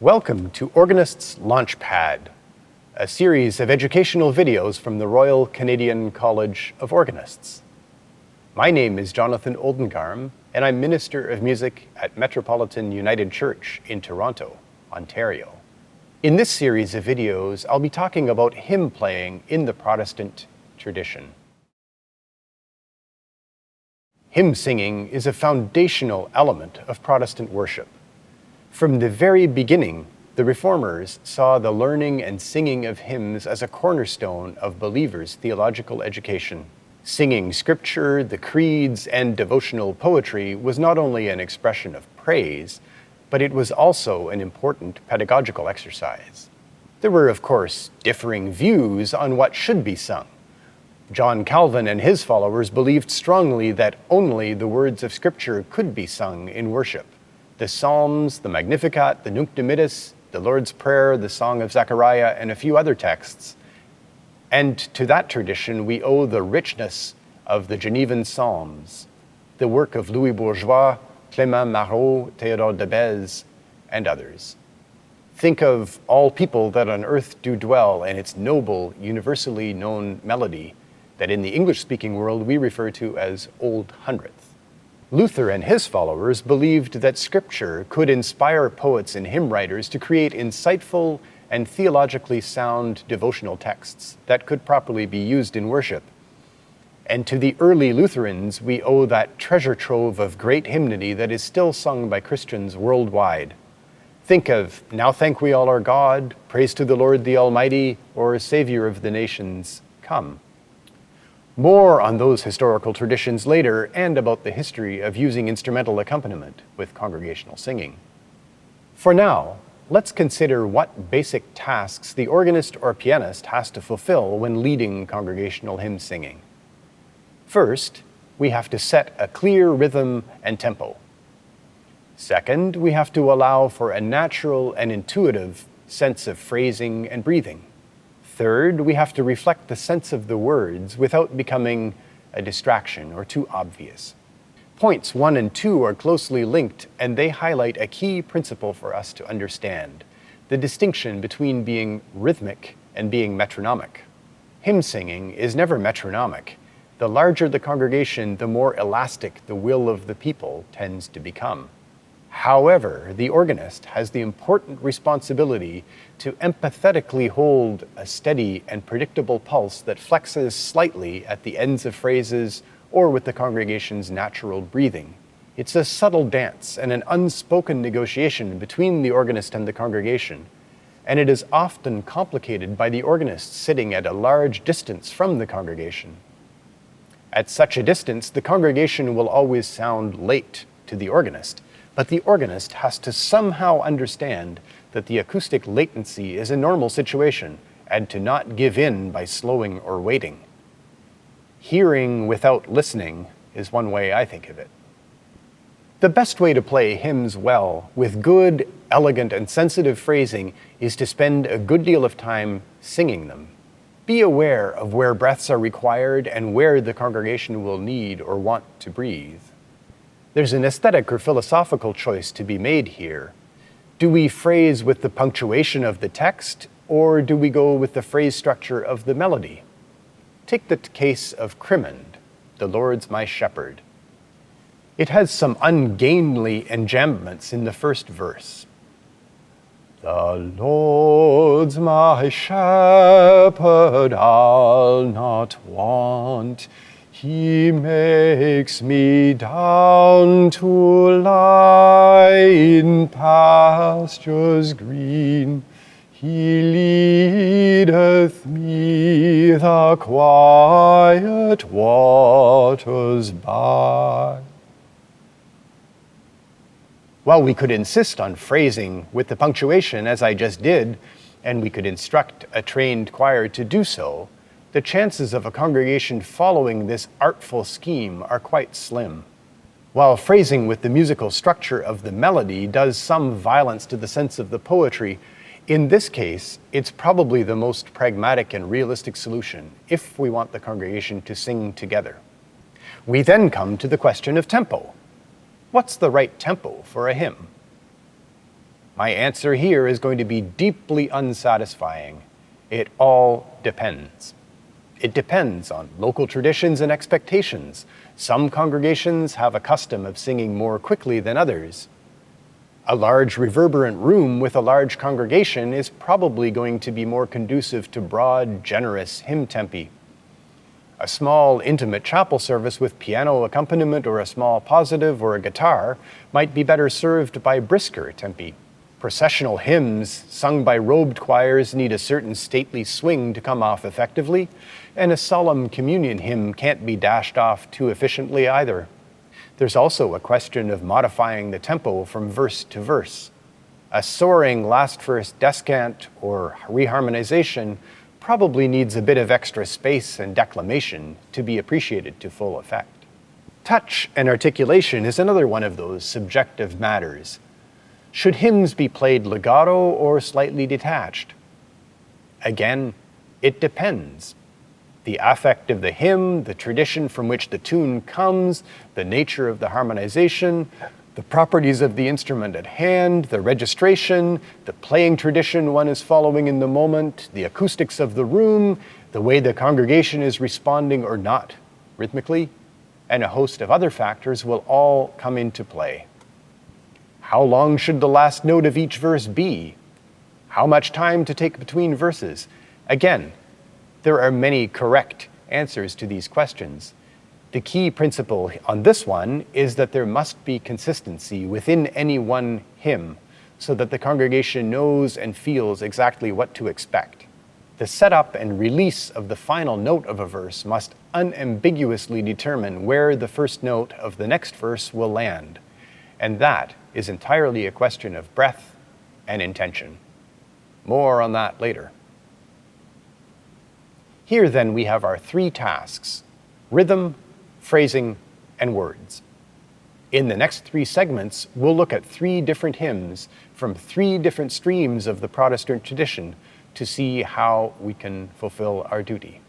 Welcome to Organist Launchpad, a series of educational videos from the Royal Canadian College of Organists. My name is Jonathan Oldengarm, and I'm Minister of Music at Metropolitan United Church in Toronto, Ontario. In this series of videos, I'll be talking about hymn playing in the Protestant tradition. Hymn singing is a foundational element of Protestant worship. From the very beginning, the Reformers saw the learning and singing of hymns as a cornerstone of believers' theological education. Singing scripture, the creeds, and devotional poetry was not only an expression of praise, but it was also an important pedagogical exercise. There were, of course, differing views on what should be sung. John Calvin and his followers believed strongly that only the words of scripture could be sung in worship. The Psalms, the Magnificat, the Nunc Dimittis, the Lord's Prayer, the Song of Zechariah, and a few other texts. And to that tradition, we owe the richness of the Genevan Psalms, the work of Louis Bourgeois, Clément Marot, Théodore Dobyns, and others. Think of All People That on Earth Do Dwell and its noble, universally known melody that in the English-speaking world we refer to as Old Hundredth. Luther and his followers believed that Scripture could inspire poets and hymn writers to create insightful and theologically sound devotional texts that could properly be used in worship. And to the early Lutherans, we owe that treasure trove of great hymnody that is still sung by Christians worldwide. Think of Now Thank We All Our God, Praise to the Lord the Almighty, or Savior of the Nations, Come. More on those historical traditions later, and about the history of using instrumental accompaniment with congregational singing. For now, let's consider what basic tasks the organist or pianist has to fulfill when leading congregational hymn singing. First, we have to set a clear rhythm and tempo. Second, we have to allow for a natural and intuitive sense of phrasing and breathing. Third, we have to reflect the sense of the words without becoming a distraction or too obvious. Points 1 and 2 are closely linked, and they highlight a key principle for us to understand: the distinction between being rhythmic and being metronomic. Hymn singing is never metronomic. The larger the congregation, the more elastic the will of the people tends to become. However, the organist has the important responsibility to empathetically hold a steady and predictable pulse that flexes slightly at the ends of phrases or with the congregation's natural breathing. It's a subtle dance and an unspoken negotiation between the organist and the congregation, and it is often complicated by the organist sitting at a large distance from the congregation. At such a distance, the congregation will always sound late to the organist, but the organist has to somehow understand that the acoustic latency is a normal situation and to not give in by slowing or waiting. Hearing without listening is one way I think of it. The best way to play hymns well, with good, elegant, and sensitive phrasing, is to spend a good deal of time singing them. Be aware of where breaths are required and where the congregation will need or want to breathe. There's an aesthetic or philosophical choice to be made here. Do we phrase with the punctuation of the text, or do we go with the phrase structure of the melody? Take the case of Crimond, The Lord's My Shepherd. It has some ungainly enjambments in the first verse. The Lord's my shepherd, I'll not want. He makes me down to lie in pastures green. He leadeth me the quiet waters by. While we could insist on phrasing with the punctuation, as I just did, and we could instruct a trained choir to do so, the chances of a congregation following this artful scheme are quite slim. While phrasing with the musical structure of the melody does some violence to the sense of the poetry, in this case, it's probably the most pragmatic and realistic solution if we want the congregation to sing together. We then come to the question of tempo. What's the right tempo for a hymn? My answer here is going to be deeply unsatisfying. It all depends. It depends on local traditions and expectations. Some congregations have a custom of singing more quickly than others. A large reverberant room with a large congregation is probably going to be more conducive to broad, generous hymn tempi. A small, intimate chapel service with piano accompaniment or a small positive or a guitar might be better served by brisker tempi. Processional hymns sung by robed choirs need a certain stately swing to come off effectively, and a solemn communion hymn can't be dashed off too efficiently either. There's also a question of modifying the tempo from verse to verse. A soaring last verse descant or re-harmonization probably needs a bit of extra space and declamation to be appreciated to full effect. Touch and articulation is another one of those subjective matters. Should hymns be played legato or slightly detached? Again, it depends. The affect of the hymn, the tradition from which the tune comes, the nature of the harmonization, the properties of the instrument at hand, the registration, the playing tradition one is following in the moment, the acoustics of the room, the way the congregation is responding or not rhythmically, and a host of other factors will all come into play. How long should the last note of each verse be? How much time to take between verses? Again, there are many correct answers to these questions. The key principle on this one is that there must be consistency within any one hymn so that the congregation knows and feels exactly what to expect. The setup and release of the final note of a verse must unambiguously determine where the first note of the next verse will land, and that is entirely a question of breath and intention. More on that later. Here then we have our three tasks: rhythm, phrasing, and words. In the next three segments, we'll look at three different hymns from three different streams of the Protestant tradition to see how we can fulfill our duty.